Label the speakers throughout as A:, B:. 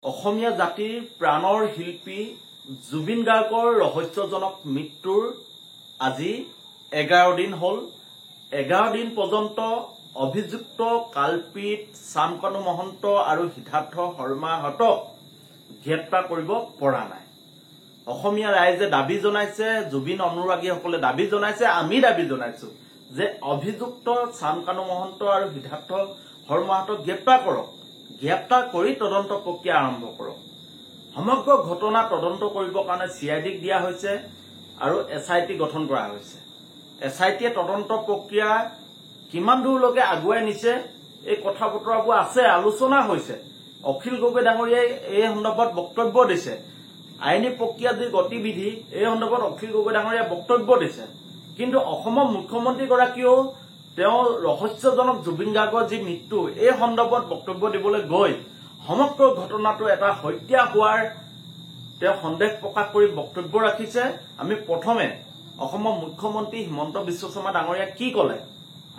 A: অসমীয়া জাতিৰ প্ৰাণৰ শিল্পী জুবিন গাৰ্গৰ ৰহস্যজনক মৃত্যুৰ আজি 11 দিন হল। 11 দিন পৰ্যন্ত অভিযুক্ত কালপিত শ্যামকানু মহন্ত আৰু সিদ্ধাৰ্থ শৰ্মাহঁতক গ্ৰেপ্তাৰ কৰিব পৰা নাই। অসমীয়া ৰাইজে দাবী জনাইছে, জুবিন অনুৰাগীসকলে দাবী জনাইছে, আমি দাবী জনাইছো যে অভিযুক্ত শ্যামকানু মহন্ত আৰু সিদ্ধাৰ্থ শৰ্মাহঁতক গ্ৰেপ্তাৰ কৰক। গ্ৰেপ্তাৰ কৰি তদন্ত প্ৰক্ৰিয়া আৰম্ভ কৰক। সমগ্ৰ ঘটনা তদন্ত কৰিবৰ কাৰণে CIDক দিয়া হৈছে আৰু SIT গঠন কৰা হৈছে। SITয়ে তদন্ত প্ৰক্ৰিয়া কিমান দূৰলৈকে আগুৱাই নিছে এই কথা বতৰাবোৰ আছে, আলোচনা হৈছে। অখিল গগৈ ডাঙৰীয়াই এই সন্দৰ্ভত বক্তব্য দিছে। আইনী প্ৰক্ৰিয়া যি গতিবিধি এই সন্দৰ্ভত অখিল গগৈ ডাঙৰীয়াই বক্তব্য দিছে। কিন্তু অসমৰ মুখ্যমন্ত্ৰীগৰাকীয়েও তেওঁৰ ৰহস্যজনক জুবিন গাৰ্গৰ যি মৃত্যু এই সন্দৰ্ভত বক্তব্য দিবলৈ গৈ সমগ্ৰ ঘটনাটো এটা হত্যা হোৱাৰ তেওঁ সন্দেহ প্ৰকাশ কৰি বক্তব্য ৰাখিছে। আমি প্ৰথমে অসমৰ মুখ্যমন্ত্ৰী হিমন্ত বিশ্ব শৰ্মা ডাঙৰীয়া কি ক'লে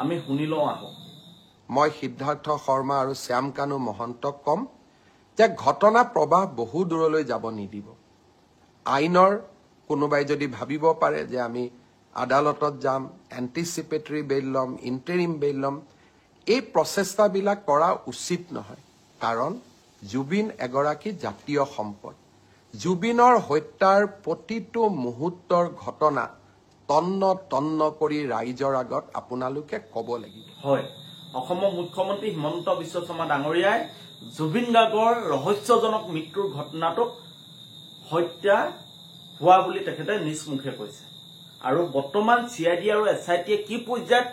A: আমি শুনি লওঁ আহক।
B: মই সিদ্ধাৰ্থ শৰ্মা আৰু শ্যামকানু মহন্তক কম যে ঘটনা প্ৰবাহ বহু দূৰলৈ যাব নিদিব। আইনৰ কোনোবাই যদি ভাবিব পাৰে যে আমি আদালতত যাম, এণ্টিচিপেটৰী বেইল ল'ম, ইণ্টাৰিম বেইল ল'ম, এই প্ৰচেষ্টাবিলাক কৰা উচিত নহয়। কাৰণ জুবিন এগৰাকী জাতীয় সম্পদ। জুবিনৰ হত্যাৰ প্ৰতিটো মুহূৰ্তৰ ঘটনা তন্ন তন্ন কৰি ৰাইজৰ আগত আপোনালোকে ক'ব লাগিব।
A: হয়, অসমৰ মুখ্যমন্ত্ৰী হিমন্ত বিশ্ব শৰ্মা ডাঙৰীয়াই জুবিন গাৰ্গৰ ৰহস্যজনক মৃত্যুৰ ঘটনাটোক হত্যা হোৱা বুলি তেখেতে নিজ মুখে কৈছে। আৰু বৰ্তমান CID আৰু SITয়ে কি পৰ্যায়ত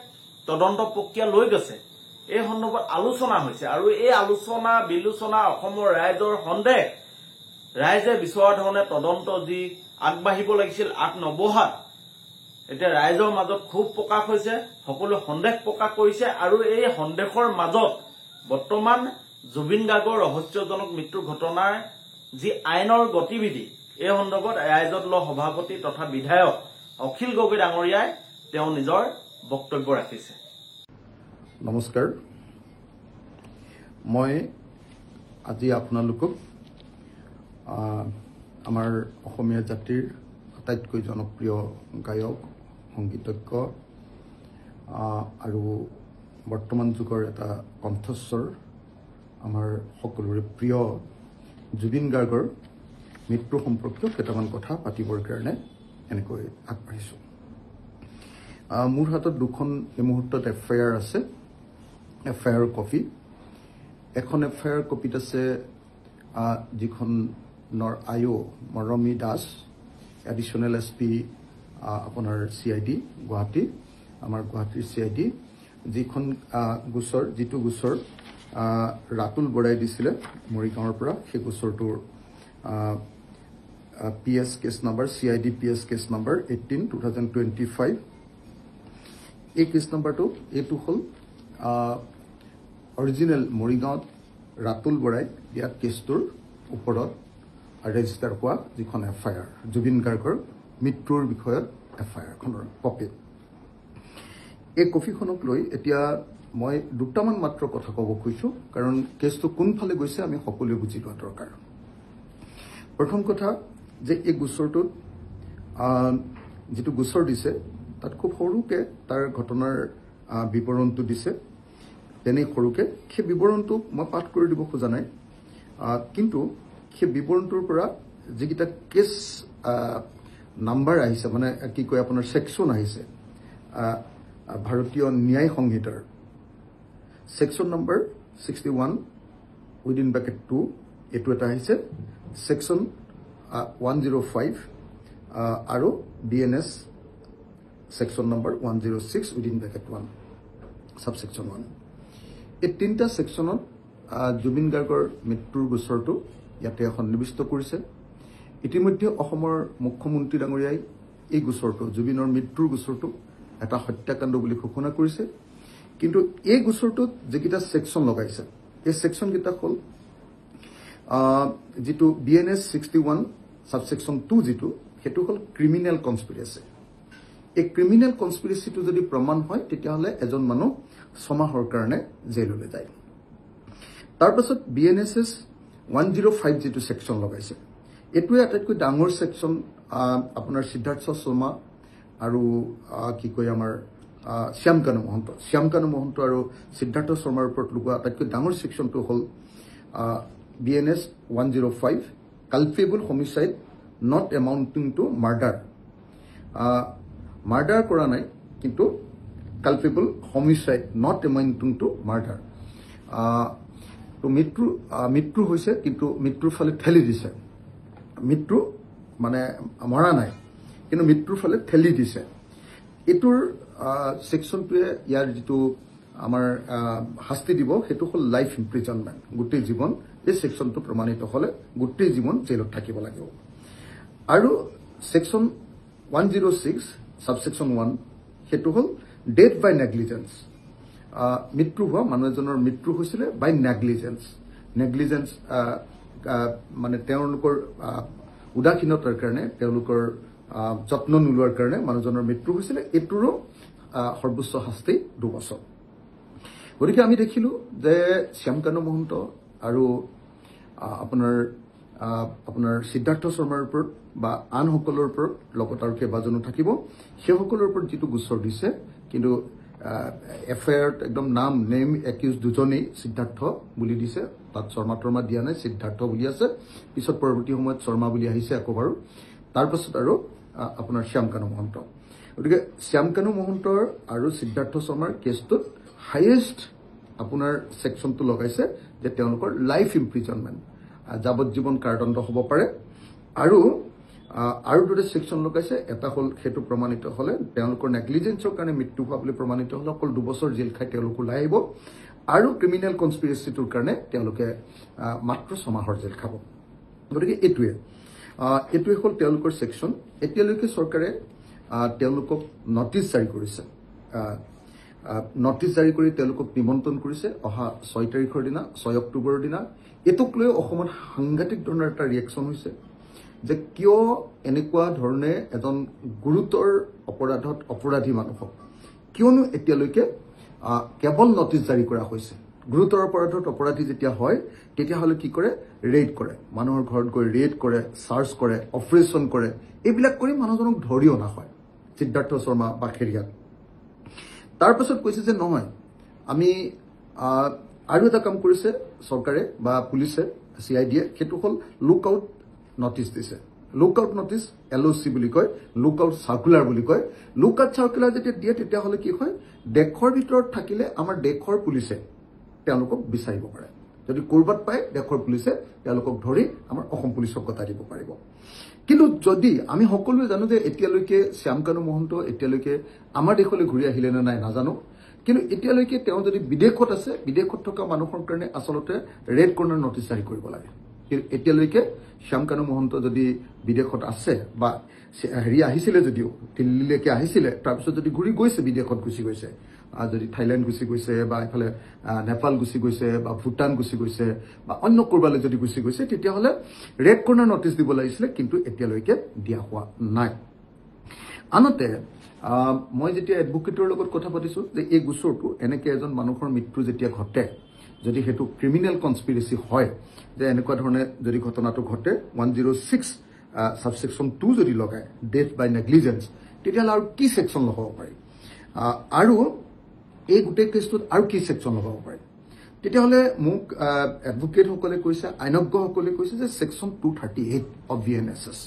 A: তদন্ত প্ৰক্ৰিয়া লৈ গৈছে এই সন্দৰ্ভত আলোচনা হৈছে। আৰু এই আলোচনা বিলোচনা অসমৰ ৰাইজৰ সন্দেহ, ৰাইজে বিচৰা ধৰণে তদন্ত যি আগবাঢ়িব লাগিছিল আগ নবঢ়াত এতিয়া ৰাইজৰ মাজত ক্ষোভ প্ৰকাশ হৈছে, সকলোৱে সন্দেহ প্ৰকাশ কৰিছে। আৰু এই সন্দেহৰ মাজত বৰ্তমান জুবিন গাৰ্গৰ ৰহস্যজনক মৃত্যুৰ ঘটনাৰ যি আইনৰ গতিবিধি এই সন্দৰ্ভত ৰাইজত দলৰ সভাপতি তথা বিধায়ক অখিল গগৈ ডাঙৰীয়াই তেওঁ নিজৰ বক্তব্য ৰাখিছে।
C: নমস্কাৰ, মই আজি আপোনালোকক আমাৰ অসমীয়া জাতিৰ আটাইতকৈ জনপ্ৰিয় গায়ক, সংগীতজ্ঞ আৰু বৰ্তমান যুগৰ এটা কণ্ঠস্বৰ, আমাৰ সকলোৰে প্ৰিয় জুবিন গাৰ্গৰ মৃত্যু সম্পৰ্কীয় কেইটামান কথা পাতিবৰ কাৰণে এনেকৈ আগবাঢ়িছোঁ। মোৰ হাতত দুখন এই মুহূৰ্তত FIR আছে, FIR কপি। এখন FIR কপিত আছে যিখনৰ IO মৰমী দাস, এডিশ্যনেল SP আপোনাৰ CID গুৱাহাটী, আমাৰ গুৱাহাটীৰ CID, যিটো গোচৰ ৰাতুল বৰাই দিছিলে মৰিগাঁৱৰ পৰা, সেই গোচৰটোৰ PS case number CID PS case number 18/2025। এই কেছ নাম্বাৰটো এইটো হ'ল অৰিজিনেল মৰিগাঁৱত ৰাতুল বৰাই দিয়া কেছটোৰ ওপৰত ৰেজিষ্টাৰ হোৱা যিখন FIR, জুবিন গাৰ্গৰ মৃত্যুৰ বিষয়ত FIR খনৰ কপি। এই কপিখনক লৈ এতিয়া মই দুটামান মাত্ৰ কথা ক'ব খুজিছোঁ, কাৰণ কেছটো কোনফালে গৈছে আমি সকলোৱে বুজি লোৱা দৰকাৰ। প্ৰথম কথা যে এই গোচৰটোত যিটো গোচৰ দিছে তাত খুব সৰুকে তাৰ ঘটনাৰ বিৱৰণটো দিছে। তেনেই সৰুকে সেই বিৱৰণটো মই পাঠ কৰি দিব খোজা নাই, কিন্তু সেই বিৱৰণটোৰ পৰা যিকেইটা কেছ নাম্বাৰ আহিছে, মানে কি কয় আপোনাৰ ছেকশ্যন আহিছে, ভাৰতীয় ন্যায় সংহিতাৰ ছেকশ্যন নম্বৰ 61(2) এইটো এটা আহিছে, ছেকশ্যন 105 আৰু BNS ছেকশ্যন নম্বৰ 106(1) ছাবছেকশ্যন 1। এই তিনিটা ছেকশ্যনত জুবিন গাৰ্গৰ মৃত্যুৰ গোচৰটো ইয়াতে সন্নিৱিষ্ট কৰিছে। ইতিমধ্যে অসমৰ মুখ্যমন্ত্ৰী ডাঙৰীয়াই এই গোচৰটো, জুবিনৰ মৃত্যুৰ গোচৰটো এটা হত্যাকাণ্ড বুলি ঘোষণা কৰিছে। কিন্তু এই গোচৰটোত যিকেইটা ছেকশ্যন লগাইছে এই ছেকশ্যনকেইটা হ'ল যিটো BNS 61 ছাবছেকশ্যন 2 যিটো, সেইটো হ'ল ক্ৰিমিনেল কনস্পিৰেচি। এই ক্ৰিমিনেল কনস্পিৰেচিটো যদি প্ৰমাণ হয় তেতিয়াহ'লে এজন মানুহ 6 মাহৰ কাৰণে জেললৈ যায়। তাৰপাছত BNSS 105 যেটো সেকশন লগাইছে এটোৱে আটাইতকৈ ডাঙৰ সেকশন আপোনাৰ সিদ্ধাৰ্থ শৰ্মা আৰু কি কয় আমাৰ শ্যামকানু মহন্ত আৰু সিদ্ধাৰ্থ শৰ্মাৰ ওপৰত লগোৱা আটাইতকৈ ডাঙৰ সেকশনটো হ'ল BNS 105 culpable homicide not amounting to murder murder কৰা নাই কিন্তু culpable homicide not amounting to murder তো মৃত্যু হৈছে কিন্তু মৃত্যুৰ ফালে ঠেলি দিছে মৃত্যু মানে মৰা নাই কিন্তু মৃত্যুৰ ফালে ঠেলি দিছে এটোৰ সেকশনটোৱে ইয়াৰ যেটো আমাৰ শাস্তি দিব হেতু হল লাইফ ইমপ্ৰিজনমেন্ট গোটেই জীৱন এই সেকশনটো প্ৰমাণিত হলে গোটেই জীৱন জেলত থাকিব লাগিব আৰু সেকশন 106 সাবসেকশন 1 হেতু হল ডেথ বাই নেগলিজেন্স মৃত্যু হোৱা মানুহজনৰ মৃত্যু হৈছিল বাই নেগলিজেন্স মানে তেওঁলোকৰ উদাসীনতাৰ কাৰণে তেওঁলোকৰ যত্ন নোলোৱাৰ কাৰণে মানুহজনৰ মৃত্যু হৈছিল এটোৰো সৰ্বোচ্চ শাস্তি 2 বছৰ গতিকে আমি দেখিলো যে শ্যামকানু মহন্ত আৰু আপোনাৰ সিদ্ধাৰ্থ শৰ্মাৰ ওপৰত বা আন সকলৰ ওপৰত লগত আৰু কেইবাজনো থাকিব সেই সকলৰ ওপৰত যেটো গোচৰ দিছে কিন্তু এফআইআৰ একদম নেম একিউজ দুজনেই সিদ্ধাৰ্থ বুলি দিছে তাত শৰ্মা দিয়া নাই সিদ্ধাৰ্থ বুলি আছে পিছত পৰৱৰ্তী সময়ত শৰ্মা বুলি আহিছে আকবাৰ তাৰ পাছত আৰু আপোনাৰ শ্যামকানু মহন্ত গতিকে শ্যামকানু মহন্তৰ আৰু সিদ্ধাৰ্থ শৰ্মাৰ কেছটোত হাইয়েষ্ট আপোনাৰ সেকশনটো লগাইছে যে তেওঁলোকৰ লাইফ ইমপ্ৰিজনমেন্ট যাৱজ্জীৱন কাৰাদণ্ড হ'ব পাৰে আৰু দুটা সেকশন লগাইছে এটা হল হেতু প্ৰমাণিত হলে তেওঁলোকৰ নেগলিজেন্সৰ কাৰণে মৃত্যু হোৱা বুলি প্ৰমাণিত হলে অকল 2 বছৰ জেল খাই তেওঁলোক ওলাই আহিব আৰু ক্ৰিমিনেল কনস্পিৰেচিটোৰ কাৰণে তেওঁলোকে মাত্ৰ 6 মাহৰ জেল খাব গতিকে এটোৱে হল তেওঁলোকৰ সেকশন এতিয়ালৈকে চৰকাৰে তেওঁলোকক নটিচ জাৰি কৰিছে নটিচ জাৰি কৰি তেওঁলোকক নিমন্ত্ৰণ কৰিছে অহা 6 তাৰিখৰ দিনা 6 অক্টোবৰৰ দিনা এটোক লৈ অসমত সাংঘাতিক ধৰণৰ এটা ৰিয়েকচন হৈছে যে কিয় এনেকুৱা ধৰণে এজন গুৰুতৰ অপৰাধত অপৰাধী মানুহক কিয়নো এতিয়ালৈকে কেৱল নটিচ জাৰি কৰা হৈছে গুৰুতৰ অপৰাধত অপৰাধী যেতিয়া হয় তেতিয়া হলে কি কৰে ৰেড কৰে মানুহৰ ঘৰত গৈ ৰেড কৰে সাৰ্চ কৰে অপাৰেচন কৰে এইবিলাক কৰি মানুহজনক ধৰি অনা হয় সিদ্ধাৰ্থ শৰ্মা বা খেৰিয়াত তাৰ পাছত কৈছে যে নহয় আমি আৰু এটা কাম কৰিছে চৰকাৰে বা পুলিচে সিআইডিয়ে হেতু হল লুক আউট নটিচ দিছে লুক আউট নটিচ LOC বুলি কয় লুক আউট সাৰ্কুলাৰ বুলি কয় লুক আউট সাৰ্কুলাৰ যেতিয়া দিয়ে তেতিয়া হলে কি হয় দেশৰ ভিতৰত থাকিলে আমাৰ দেশৰ পুলিচে তেওঁলোকক বিচাৰিব পাৰে যদি কৰবাত পায় দেশৰ পুলিচে তেওঁলোকক ধৰি আমাৰ অসম পুলিচক গতা দিব পাৰিব কিন্তু যদি আমি সকলোৱে জানো যে এতিয়ালৈকে শ্যামকানু মহন্ত এতিয়ালৈকে আমাৰ দেশলৈ ঘূৰি আহিলে নে নাই নাজানো কিন্তু এতিয়ালৈকে তেওঁ যদি বিদেশত আছে বিদেশত থকা মানুহৰ কাৰণে আসলতে ৰেড কৰ্নাৰ নটিচ জাৰি কৰিব লাগে এতিয়ালৈকে শ্যামকানু মহন্ত যদি বিদেশত আছে বা হেৰি আহিছিলে যদিও দিল্লীলৈকে আহিছিলে তাৰপিছত যদি ঘূৰি গৈছে বিদেশত গুচি গৈছে যদি থাইলেণ্ড গুচি গৈছে বা ইফালে নেপাল গুচি গৈছে বা ভুটান গুচি গৈছে বা অন্য কৰবালৈ যদি গুচি গৈছে তেতিয়াহলে ৰেড কৰ্নাৰ নটিচ দিব লাগিছিলে কিন্তু এতিয়ালৈকে দিয়া হোৱা নাই আনতে মই যেতিয়া এডভোকেটৰ লগত কথা পাতিছো যে এই গোচৰটো এনেকে এজন মানুহৰ মৃত্যু যেতিয়া ঘটে যদি হেতু ক্ৰিমিনেল কনস্পিৰেসি হয় যে এনেকুৱা ধৰণে যদি ঘটনাটো ঘটে 106 সাবসেকশন 2 যদি লগায় ডেথ বাই নেগলিজেন্স তেতিয়াহলে আৰু কি সেকশন লগাব পাৰি আৰু এই গোটেই কেছটোত আৰু কি সেকশন লগাব পাৰি তেতিয়াহলে মোক এডভোকেট সকলে কৈছে আইনজ্ঞ সকলে কৈছে যে সেকশন 238 অফ VNSS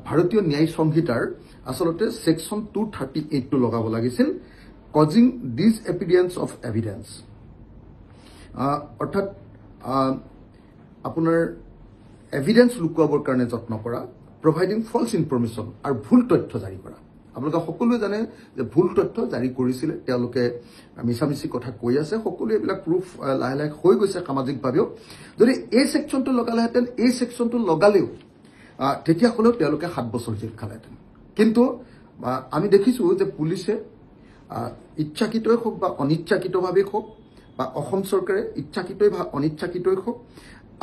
C: ভাৰতীয় ন্যায় সংহিতাৰ আসলতে সেকশন 238 টো লগাব লাগিছিল কজিং ডিসএপিডিয়েন্স অফ এভিডেন্স অৰ্থাৎ আপোনাৰ এভিডেন্স লুকুৱাবৰ কাৰণে যত্ন কৰা প্ৰভাইডিং ফলছ ইনফৰমেশ্যন আৰু ভুল তথ্য জাৰি কৰা আপোনালোকে সকলোৱে জানে যে ভুল তথ্য জাৰি কৰিছিল তেওঁলোকে মিছামিছি কথা কৈ আছে সকলোৱে এইবিলাক প্ৰুফ লাহে লাহে হৈ গৈছে সামাজিকভাৱেও যদি এই সেকশনটো লগালেহেঁতেন এই সেকশনটো লগালেও তেতিয়াহ'লেও তেওঁলোকে 7 বছৰ জেল খালেহেঁতেন কিন্তু আমি দেখিছো যে পুলিচে ইচ্ছাকৃতই হোক বা অনিচ্ছাকৃতভাৱে হোক বা অসম চৰকাৰে ইচ্ছাকৃতই বা অনিচ্ছাকৃতই হোক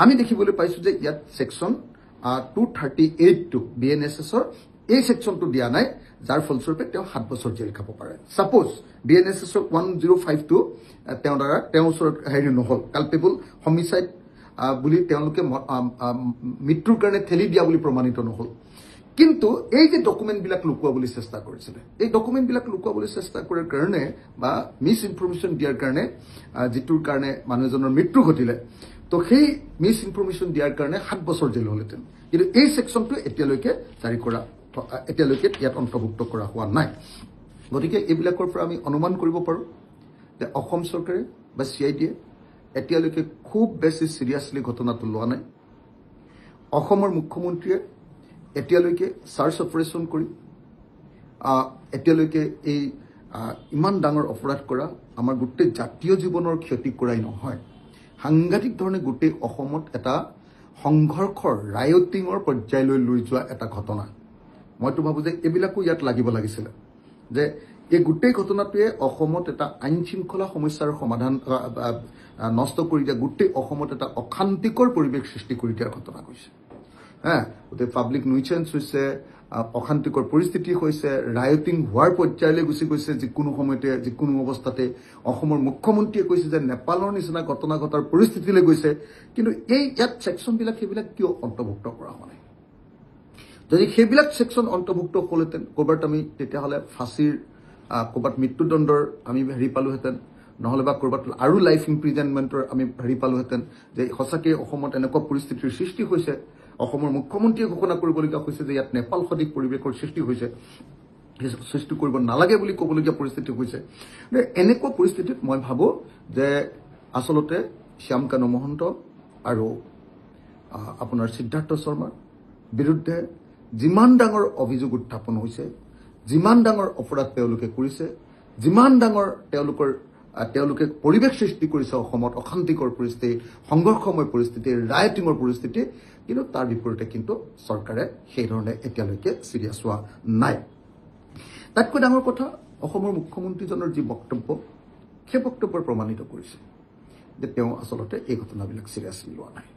C: আমি দেখিবলৈ পাইছো যে ইয়াত সেকশন 238 টো BNSSৰ এই সেকশনটো দিয়া নাই যাৰ ফলস্বৰূপে তেওঁ 7 বছৰ জেল খাব পাৰে সাপোজ BNSSৰ 105 টো তেওঁৰ ওচৰত হেৰি নহল কালপেবল হোমিসাইড বুলি তেওঁলোকে মৃত্যুৰ কাৰণে ঠেলি দিয়া বুলি প্ৰমাণিত নহল কিন্তু এই যে ডকুমেণ্টবিলাক লুকুৱাবলৈ চেষ্টা কৰিছিলে এই ডকুমেণ্টবিলাক লুকুৱাবলৈ চেষ্টা কৰাৰ কাৰণে বা মিছ ইনফৰমেশ্যন দিয়াৰ কাৰণে যিটোৰ কাৰণে মানুহ এজনৰ মৃত্যু ঘটিলে তো সেই মিছ ইনফৰমেশ্যন দিয়াৰ কাৰণে 7 বছৰ জেল হ'লহেঁতেন কিন্তু এই ছেকশ্যনটো এতিয়ালৈকে জাৰি কৰা এতিয়ালৈকে ইয়াত অন্তৰ্ভুক্ত কৰা হোৱা নাই গতিকে এইবিলাকৰ পৰা আমি অনুমান কৰিব পাৰোঁ যে অসম চৰকাৰে বা CIDয়ে এতিয়ালৈকে খুব বেছি চিৰিয়াছলি ঘটনাটো লোৱা নাই অসমৰ মুখ্যমন্ত্ৰীয়ে এতিয়ালৈকে সাৰ্চ অপাৰেশ্যন কৰি এতিয়ালৈকে এই ইমান ডাঙৰ অপৰাধ কৰা আমাৰ গোটেই জাতীয় জীৱনৰ ক্ষতি কৰাই নহয় সাংঘাতিক ধৰণে গোটেই অসমত এটা সংঘৰ্ষৰ ৰায়টিঙৰ পৰ্যায়লৈ লৈ যোৱা এটা ঘটনা মইতো ভাবো যে এইবিলাকো ইয়াত লাগিব লাগিছিল যে এই গোটেই ঘটনাটোৱে অসমত এটা আইন শৃংখলা সমস্যাৰ সমাধান নষ্ট কৰি দিয়া গোটেই অসমত এটা অশান্তিকৰ পৰিৱেশ সৃষ্টি কৰি দিয়াৰ ঘটনা হৈছে গোটেই পাব্লিক নিউচেঞ্চ হৈছে অশান্তিকৰ পৰিস্থিতি হৈছে ৰায়টিং হোৱাৰ পৰ্যায়লৈ গুচি গৈছে যিকোনো সময়তে যিকোনো অৱস্থাতে অসমৰ মুখ্যমন্ত্ৰীয়ে কৈছে যে নেপালৰ নিচিনা ঘটনা ঘটাৰ পৰিস্থিতিলৈ গৈছে কিন্তু এই ইয়াত ছেকশ্যনবিলাক সেইবিলাক কিয় অন্তৰ্ভুক্ত কৰা হোৱা নাই যদি সেইবিলাক ছেকশ্যন অন্তৰ্ভুক্ত হ'লহেঁতেন ক'ৰবাত আমি তেতিয়াহ'লে ফাঁচীৰ ক'ৰবাত মৃত্যুদণ্ডৰ আমি হেৰি পালোহেঁতেন নহ'লে বা ক'ৰবাত আৰু লাইফ ইমপ্ৰিজনমেণ্টৰ আমি হেৰি পালোহেঁতেন যে সঁচাকৈ অসমত এনেকুৱা পৰিস্থিতিৰ সৃষ্টি হৈছে অসমৰ মুখ্যমন্ত্ৰীয়ে ঘোষণা কৰিবলগীয়া হৈছে যে ইয়াত নেপাল সদৃশ পৰিৱেশৰ সৃষ্টি হৈছে সৃষ্টি কৰিব নালাগে বুলি ক'বলগীয়া পৰিস্থিতি হৈছে এনেকুৱা পৰিস্থিতিত মই ভাবোঁ যে আচলতে শ্যাম কানু মহন্ত আৰু আপোনাৰ সিদ্ধাৰ্থ শৰ্মাৰ বিৰুদ্ধে যিমান ডাঙৰ অভিযোগ উত্থাপন হৈছে যিমান ডাঙৰ অপৰাধ তেওঁলোকে কৰিছে যিমান ডাঙৰ তেওঁলোকে পৰিৱেশ সৃষ্টি কৰিছে অসমত অশান্তিকৰ পৰিস্থিতি সংঘৰ্ষময় পৰিস্থিতি ৰায়টিঙৰ পৰিস্থিতি কিন্তু তাৰ বিপৰীতে কিন্তু চৰকাৰে সেই ধৰণে এতিয়ালৈকে চিৰিয়াছ হোৱা নাই তাতকৈ ডাঙৰ কথা অসমৰ মুখ্যমন্ত্ৰীজনৰ যি বক্তব্য সেই বক্তব্যই প্ৰমাণিত কৰিছে যে তেওঁ আচলতে এই ঘটনাবিলাক চিৰিয়াছলি লোৱা নাই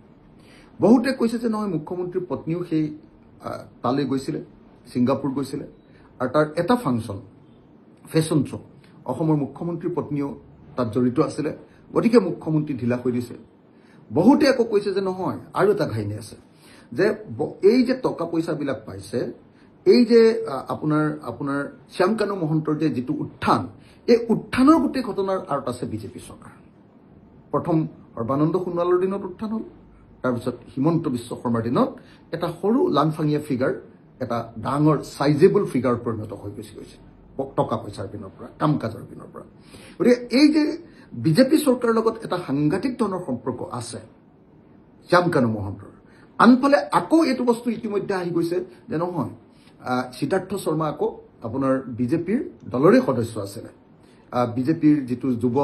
C: বহুতে কৈছে যে নহয় মুখ্যমন্ত্ৰীৰ পত্নীও সেই তালৈ গৈছিলে ছিংগাপুৰ গৈছিলে আৰু তাৰ এটা ফাংচন ফেশ্বন শ্ব' অসমৰ মুখ্যমন্ত্ৰীৰ পত্নীও তাত জড়িত আছিলে গতিকে মুখ্যমন্ত্ৰী ঢিলা কৰি দিছে বহুতে আকৌ কৈছে যে নহয় আৰু এটা ঘাইনি আছে যে এই যে টকা পইচাবিলাক পাইছে এই যে আপোনাৰ শ্যাম কানু মহন্তৰ যে যিটো উত্থান এই উত্থানৰ গোটেই ঘটনাৰ আঁৰত আছে বিজেপি চৰকাৰ প্ৰথম সৰ্বানন্দ সোণোৱালৰ দিনত উত্থান হ'ল তাৰপিছত হিমন্ত বিশ্ব শৰ্মাৰ দিনত এটা সৰু লাংফাঙীয়া ফিগাৰ এটা ডাঙৰ চাইজেবল ফিগাৰ পৰিণত হৈ গৈছে টকা পইচাৰ পিনৰ পৰা কাম কাজৰ পিনৰ পৰা গতিকে এই যে বিজেপি চৰকাৰৰ লগত এটা সাংঘাতিক ধৰণৰ সম্পৰ্ক আছে শ্যাম কানু মহন্তৰ আনফালে আকৌ এইটো বস্তু ইতিমধ্যে আহি গৈছে যে নহয় সিদ্ধাৰ্থ শৰ্মা আকৌ আপোনাৰ বিজেপিৰ দলৰে সদস্য আছিলে বিজেপিৰ যিটো যুৱ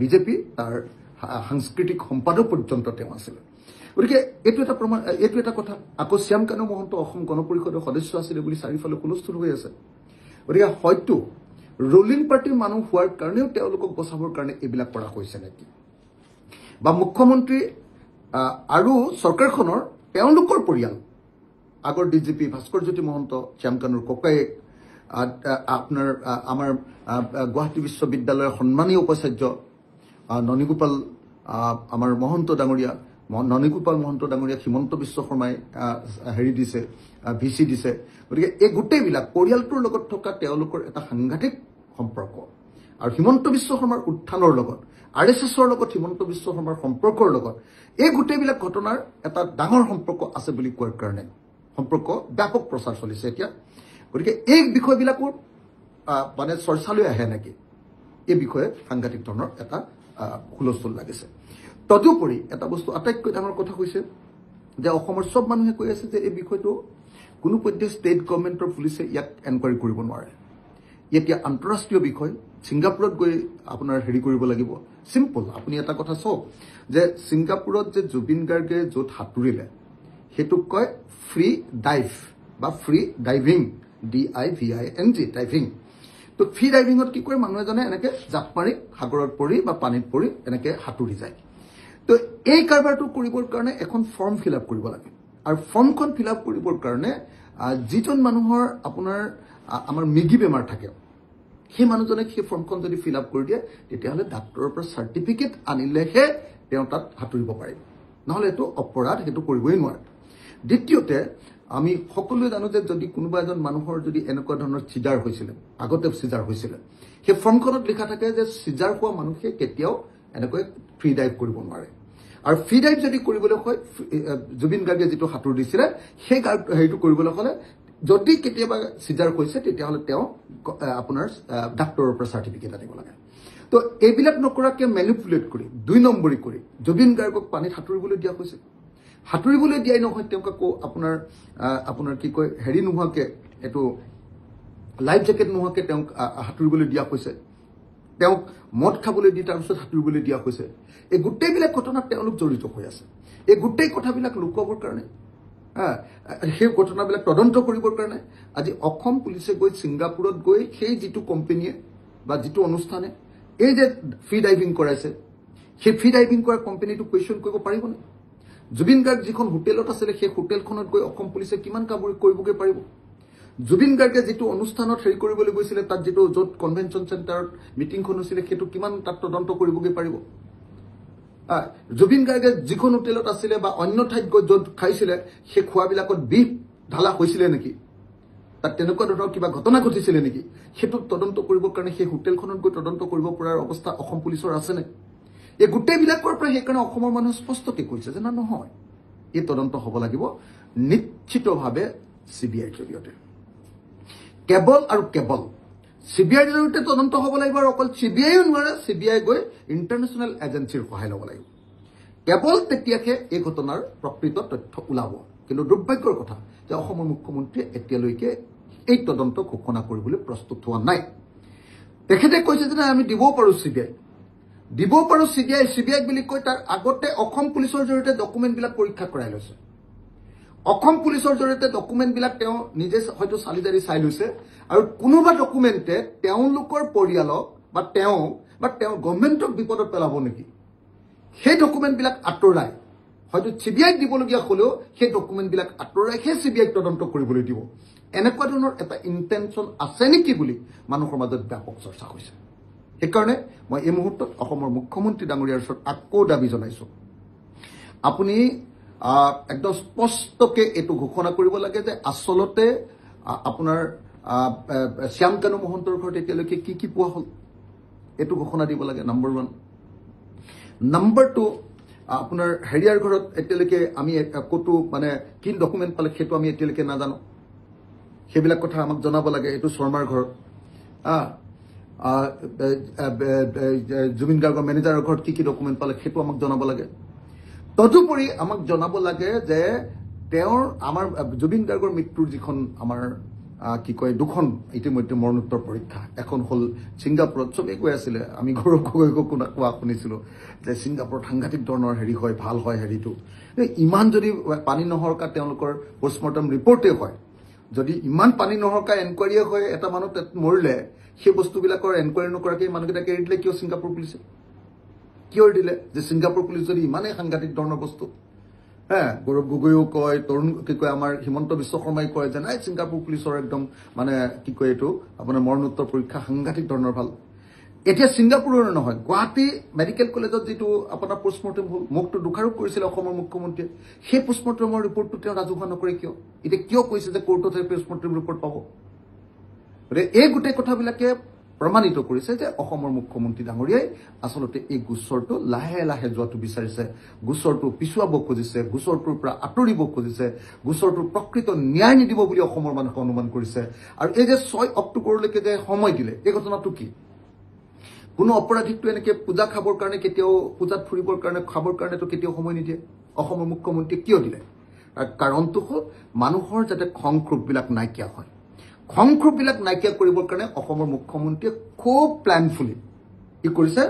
C: বিজেপি তাৰ সাংস্কৃতিক সম্পাদক পৰ্যন্ত তেওঁ আছিলে গতিকে এইটো এটা কথা আকৌ শ্যাম কানু মহন্ত অসম গণ পৰিষদৰ সদস্য আছিলে বুলি চাৰিওফালে হুলস্থুল হৈ আছে গতিকে হয়তো ৰুলিং পাৰ্টিৰ মানুহ হোৱাৰ কাৰণেও তেওঁলোকক বচাবৰ কাৰণে এইবিলাক কৰা হৈছে নেকি বা মুখ্যমন্ত্ৰী আৰু চৰকাৰখনৰ তেওঁলোকৰ পৰিয়াল আগৰ DGP ভাস্কৰজ্যোতি মহন্ত শ্যাম কানুৰ ককায়েক আপোনাৰ আমাৰ গুৱাহাটী বিশ্ববিদ্যালয়ৰ সন্মানীয় উপাচাৰ্য ননীগোপাল আমাৰ মহন্ত ডাঙৰীয়া ননীগোপাল মহন্ত ডাঙৰীয়া হিমন্ত বিশ্ব শৰ্মাই হেৰি দিছে VC দিছে গতিকে এই গোটেইবিলাক পৰিয়ালটোৰ লগত থকা তেওঁলোকৰ এটা সাংঘাতিক সম্পৰ্ক আৰু হিমন্ত বিশ্ব শৰ্মাৰ উত্থানৰ লগত RSSৰ লগত হিমন্ত বিশ্ব শৰ্মাৰ সম্পৰ্কৰ লগত এই গোটেইবিলাক ঘটনাৰ এটা ডাঙৰ সম্পৰ্ক আছে বুলি কোৱাৰ কাৰণে সম্পৰ্ক ব্যাপক প্ৰচাৰ চলিছে এতিয়া গতিকে এই বিষয়বিলাকৰ মানে চৰ্চালৈ আহে নেকি এই বিষয়ে সাংঘাতিক ধৰণৰ এটা হুলস্থুল লাগিছে তদুপৰি এটা বস্তু আটাইতকৈ ডাঙৰ কথা হৈছে যে অসমৰ সব মানুহে কৈ আছে যে এই বিষয়টো কোনো পৰ্যায়ত ষ্টেট গভৰ্ণমেণ্টৰ পুলিচে ইয়াক এনকুৱাৰী কৰিব নোৱাৰে এতিয়া আন্তঃৰাষ্ট্ৰীয় বিষয় ছিংগাপুৰত গৈ আপোনাৰ হেৰি কৰিব লাগিব সিম্পল আপুনি এটা কথা চাওক যে ছিংগাপুৰত যে জুবিন গাৰ্গে য'ত সাঁতুৰিলে সেইটোক কয় ফ্ৰী ডাইভ বা ফ্ৰী ডাইভিং DIVING ডাইভিং তো ফ্ৰী ডাইভিঙত কি কৰে মানুহ এজনে এনেকে জাপ মাৰি সাগৰত পৰি বা পানীত পৰি এনেকে সাঁতুৰি যায় তো এই কাৰবাৰটো কৰিবৰ কাৰণে এখন ফৰ্ম ফিল আপ কৰিব লাগে আৰু ফৰ্মখন ফিল আপ কৰিবৰ কাৰণে যিজন মানুহৰ আপোনাৰ আমাৰ মিগি বেমাৰ থাকে সেই মানুহজনে সেই ফৰ্মখন যদি ফিল আপ কৰি দিয়ে তেতিয়াহ'লে ডাক্তৰৰ পৰা চাৰ্টিফিকেট আনিলেহে তেওঁ তাত সাঁতুৰিব পাৰিব নহ'লে এইটো অপৰাধ, সেইটো কৰিবই নোৱাৰে। দ্বিতীয়তে আমি সকলোৱে জানো যে যদি কোনোবা এজন মানুহৰ যদি এনেকুৱা ধৰণৰ চিজাৰ হৈছিলে, আগতে চিজাৰ হৈছিলে, সেই ফৰ্মখনত লিখা থাকে যে চিজাৰ হোৱা মানুহে কেতিয়াও এনেকৈ ফ্ৰী ডাইভ কৰিব নোৱাৰে। আৰু ফ্ৰী ডাইভ যদি কৰিবলৈ হয়, জুবিন গাৰ্গে যিটো সাঁতোৰ দিছিলে সেই হেৰিটো কৰিবলৈ হ'লে যদি কেতিয়াবা চিজাৰ হৈছে তেতিয়াহ'লে তেওঁ আপোনাৰ ডাক্তৰৰ পৰা চাৰ্টিফিকেট আনিব লাগে। তো এইবিলাক নকৰাকে মেনিপুলেট কৰি 2 নম্বৰী কৰি জুবিন গাৰ্গক পানীত সাঁতুৰিবলৈ দিয়া হৈছে। সাঁতুৰিবলৈ দিয়াই নহয়, তেওঁক আকৌ আপোনাৰ কি কয় হেৰি নোহোৱাকে, এইটো লাইফ জেকেট নোহোৱাকে তেওঁক সাঁতুৰিবলৈ দিয়া হৈছে। তেওঁক মদ খাবলৈ দি তাৰপিছত সাঁতুৰিবলৈ দিয়া হৈছে। এই গোটেইবিলাক ঘটনাত তেওঁলোক জড়িত হৈ আছে। এই গোটেই কথাবিলাক লুকুৱাবৰ কাৰণে, সেই ঘটনাবিলাক তদন্ত কৰিবৰ কাৰণে আজি অসম পুলিচে গৈ ছিংগাপুৰত গৈ সেই যিটো কোম্পানীয়ে বা যিটো অনুষ্ঠানে এই যে ফ্ৰী ডাইভিং কৰাইছে, সেই ফ্ৰী ডাইভিং কৰা কোম্পানীটো কুৱেশ্যন কৰিব পাৰিবনে? জুবিন গাৰ্গ যিখন হোটেলত আছিলে সেই হোটেলখনত গৈ অসম পুলিচে কিমান কাম কৰিবগৈ পাৰিব? জুবিন গাৰ্গে যিটো অনুষ্ঠানত হেৰি কৰিবলৈ গৈছিলে, তাত যিটো য'ত কনভেনশ্যন চেণ্টাৰত মিটিংখন হৈছিলে, সেইটো কিমান তাত তদন্ত কৰিবগৈ পাৰিব? জুবিন গাৰ্গে যিখন হোটেলত আছিলে বা অন্য ঠাইত গৈ য'ত খাইছিলে সেই খোৱাবিলাকত বিষ ঢালা হৈছিলে নেকি, তাত তেনেকুৱা ধৰণৰ কিবা ঘটনা ঘটিছিলে নেকি, সেইটো তদন্ত কৰিবৰ কাৰণে সেই হোটেলখনত গৈ তদন্ত কৰিব পৰাৰ অৱস্থা অসম পুলিচৰ আছেনে? এই গোটেইবিলাকৰ পৰা সেইকাৰণে অসমৰ মানুহে স্পষ্টকৈ কৈছে যে নহয়, এই তদন্ত হ'ব লাগিব নিশ্চিতভাৱে CBIৰ জৰিয়তে। কেৱল আৰু কেৱল CBIৰ জৰিয়তে তদন্ত হ'ব লাগিব। আৰু অকল CBIও নোৱাৰে, CBI গৈ ইণ্টাৰনেশ্যনেল এজেঞ্চিৰ সহায় ল'ব লাগিব। কেৱল তেতিয়াহে এই ঘটনাৰ প্ৰকৃত তথ্য ওলাব। কিন্তু দুৰ্ভাগ্যৰ কথা যে অসমৰ মুখ্যমন্ত্ৰীয়ে এতিয়ালৈকে এই তদন্ত ঘোষণা কৰিবলৈ প্ৰস্তুত হোৱা নাই। তেখেতে কৈছে যে আমি দিবও পাৰোঁ CBI বুলি কৈ তাৰ আগতে অসম পুলিচৰ জৰিয়তে ডকুমেণ্টবিলাক পৰীক্ষা কৰাই লৈছে। অসম পুলিচৰ জৰিয়তে ডকুমেণ্টবিলাক তেওঁ নিজে হয়তো চালি জাৰি চাই লৈছে। আৰু কোনোবা ডকুমেণ্টে তেওঁলোকৰ পৰিয়ালক বা তেওঁৰ গভৰ্ণমেণ্টক বিপদত পেলাব নেকি, সেই ডকুমেণ্টবিলাক আঁতৰাই হয়তো CBIক দিবলগীয়া হ'লেও সেই ডকুমেণ্টবিলাক আঁতৰাই সেই CBIক তদন্ত কৰিবলৈ দিব। এনেকুৱা ধৰণৰ এটা ইণ্টেনশ্যন আছে নেকি বুলি মানুহৰ মাজত ব্যাপক চৰ্চা হৈছে। সেইকাৰণে মই এই মুহূৰ্তত অসমৰ মুখ্যমন্ত্ৰী ডাঙৰীয়াৰ ওচৰত আকৌ দাবী জনাইছোঁ, আপুনি একদম স্পষ্টকৈ এইটো ঘোষণা কৰিব লাগে যে আচলতে আপোনাৰ শ্যাম কানু মহন্তৰ ঘৰত এতিয়ালৈকে কি পোৱা হ'ল, এইটো ঘোষণা দিব লাগে। নম্বৰ 1। নম্বৰ 2, আপোনাৰ হেৰিয়াৰ ঘৰত এতিয়ালৈকে আমি ক'তো মানে কি ডকুমেণ্ট পালে সেইটো আমি এতিয়ালৈকে নাজানো। সেইবিলাক কথা আমাক জনাব লাগে। এইটো শৰ্মাৰ ঘৰত, জুবিন গাৰ্গৰ মেনেজাৰৰ ঘৰত কি ডকুমেণ্ট পালে সেইটো আমাক জনাব লাগে। তদুপৰি আমাক জনাব লাগে যে তেওঁৰ আমাৰ জুবিন গাৰ্গৰ মৃত্যুৰ যিখন আমাৰ কি কয় দুখন ইতিমধ্যে মৰণোত্তৰ পৰীক্ষা, এখন হ'ল ছিংগাপুৰত। চবেই কৈ আছিলে, আমি গৌৰৱ গগৈকো কোৱা শুনিছিলোঁ যে ছিংগাপুৰত সাংঘাতিক ধৰণৰ হেৰি হয়, ভাল হয় হেৰিটো। ইমান যদি পানী নহৰকা তেওঁলোকৰ পষ্টমৰ্টম ৰিপৰ্টে হয়, যদি ইমান পানী নহৰকা এনকুৱাৰীয়ে হয়, এটা মানুহ মৰিলে সেই বস্তুবিলাকৰ এনকুৱাৰী নকৰাকৈ মানুহকেইটাক এৰি দিলে কিয় ছিংগাপুৰ পুলিচে? কিয় এৰি দিলে? যে ছিংগাপুৰ পুলিচ যদি ইমানেই সাংঘাতিক ধৰণৰ বস্তু, গৌৰৱ গগৈও কয়, তৰুণ কি কয় আমাৰ হিমন্ত বিশ্ব শৰ্মাই কয় যে নাই ছিংগাপুৰ পুলিচৰ একদম মানে কি কয় এইটো আপোনাৰ মৰণোত্তৰ পৰীক্ষা সাংঘাতিক ধৰণৰ ভাল। এতিয়া ছিংগাপুৰৰ নহয়, গুৱাহাটী মেডিকেল কলেজত যিটো আপোনাৰ পষ্টমৰ্টেম হ'ল, মোকতো দোষাৰোপ কৰিছিলে অসমৰ মুখ্যমন্ত্ৰীয়ে। সেই পষ্টমৰ্টেমৰ ৰিপৰ্টটো তেওঁ ৰাজহুৱা নকৰে কিয়? এতিয়া কিয় কৈছে যে কোৰ্টত সেই পষ্টমৰ্টেম ৰিপৰ্ট পাব? গতিকে এই গোটেই কথাবিলাকে প্ৰমাণিত কৰিছে যে অসমৰ মুখ্যমন্ত্ৰী ডাঙৰীয়াই আচলতে এই গোচৰটো লাহে লাহে যোৱাটো বিচাৰিছে, গোচৰটো পিছুৱাব খুজিছে, গোচৰটোৰ পৰা আঁতৰিব খুজিছে, গোচৰটোৰ প্ৰকৃত ন্যায় নিদিব বুলি অসমৰ মানুহে অনুমান কৰিছে। আৰু এই যে 6 অক্টোবৰলৈকে যে সময় দিলে, এই ঘটনাটো কি? কোনো অপৰাধীকটো এনেকে পূজা খাবৰ কাৰণে কেতিয়াও, পূজাত ফুৰিবৰ কাৰণে খাবৰ কাৰণেতো কেতিয়াও সময় নিদিয়ে। অসমৰ মুখ্যমন্ত্ৰীয়ে কিয় দিলে? তাৰ কাৰণটো হ'ল মানুহৰ যাতে খং ক্ষোভবিলাক নাইকিয়া হয়। খং ক্ষোভবিলাক নাইকিয়া কৰিবৰ কাৰণে অসমৰ মুখ্যমন্ত্ৰীয়ে খুব প্লেনফুলি কি কৰিছে,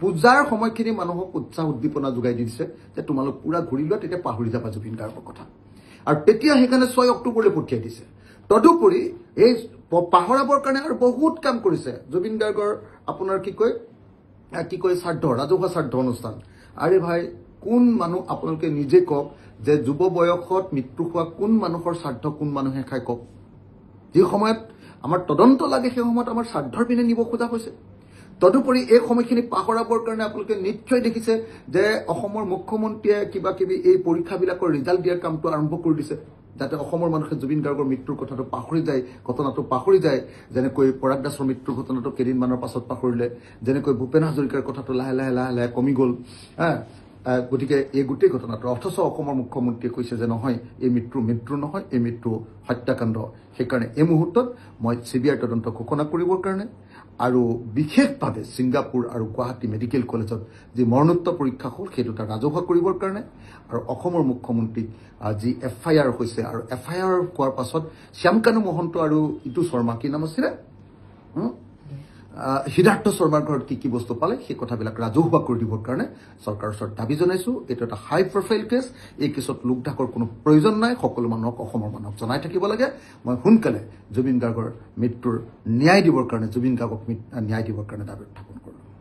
C: পূজাৰ সময়খিনি মানুহক উৎসাহ উদ্দীপনা যোগাই দি দিছে যে তোমালোক পুৰা ঘূৰি লোৱা, তেতিয়া পাহৰি যাবা জুবিন গাৰ্গৰ কথা। আৰু তেতিয়া সেইকাৰণে 6 অক্টোবৰলৈ পঠিয়াই দিছে। তদুপৰি এই পাহৰাবৰ কাৰণে আৰু বহুত কাম কৰিছে। জুবিন গাৰ্গৰ আপোনাৰ কি কয় শ্ৰাদ্ধ, ৰাজহুৱা শ্ৰাদ্ধ অনুষ্ঠান। আৰে ভাই, কোন মানুহ আপোনালোকে নিজে কওক যে যুৱ বয়সত মৃত্যু হোৱা কোন মানুহৰ শ্ৰাদ্ধ কোন মানুহে খাই কওক? যি সময়ত আমাৰ তদন্ত লাগে সেই সময়ত আমাৰ শ্ৰাদ্ধৰ পিনে নিব খোজা হৈছে। তদুপৰি এই সময়খিনি পাহৰাবৰ কাৰণে আপোনালোকে নিশ্চয় দেখিছে যে অসমৰ মুখ্যমন্ত্ৰীয়ে কিবা কিবি এই পৰীক্ষাবিলাকৰ ৰিজাল্ট দিয়াৰ কামটো আৰম্ভ কৰি দিছে যাতে অসমৰ মানুহে জুবিন গাৰ্গৰ মৃত্যুৰ কথাটো পাহৰি যায় ঘটনাটো পাহৰি যায় যেনেকৈ পৰাগ দাসৰ মৃত্যুৰ ঘটনাটো কেইদিনমানৰ পাছত পাহৰিলে যেনেকৈ ভূপেন হাজৰিকাৰ কথাটো লাহে লাহে কমি গ'ল গতিকে এই গোটেই ঘটনাটো অথচ অসমৰ মুখ্যমন্ত্ৰীয়ে কৈছে যে নহয় এই মৃত্যু নহয় এই মৃত্যু হত্যাকাণ্ড সেইকাৰণে এই মুহূৰ্তত মই CBI তদন্ত ঘোষণা কৰিবৰ কাৰণে আৰু বিশেষভাৱে ছিংগাপুৰ আৰু গুৱাহাটী মেডিকেল কলেজত যি মৰণোত্তৰ পৰীক্ষা হ'ল সেইটো এটা ৰাজহুৱা কৰিবৰ কাৰণে আৰু অসমৰ মুখ্যমন্ত্ৰীক যি FIR হৈছে আৰু FIR হোৱাৰ পাছত শ্যামকানু মহন্ত আৰু ইটু শৰ্মা কি নাম আছিলে সিদ্ধাৰ্থ শৰ্মাৰ ঘৰত কি বস্তু পালে সেই কথাবিলাক ৰাজহুৱা কৰি দিবৰ কাৰণে চৰকাৰৰ ওচৰত দাবী জনাইছো এইটো এটা হাই প্ৰফাইল কেছ এই কেছত লোক ঢাকৰ কোনো প্ৰয়োজন নাই সকলো মানুহক অসমৰ মানুহক জনাই থাকিব লাগে মই সোনকালে জুবিন গাৰ্গৰ মৃত্যুৰ ন্যায় দিবৰ কাৰণে জুবিন গাৰ্গক ন্যায় দিবৰ কাৰণে দাবী উত্থাপন কৰিলোঁ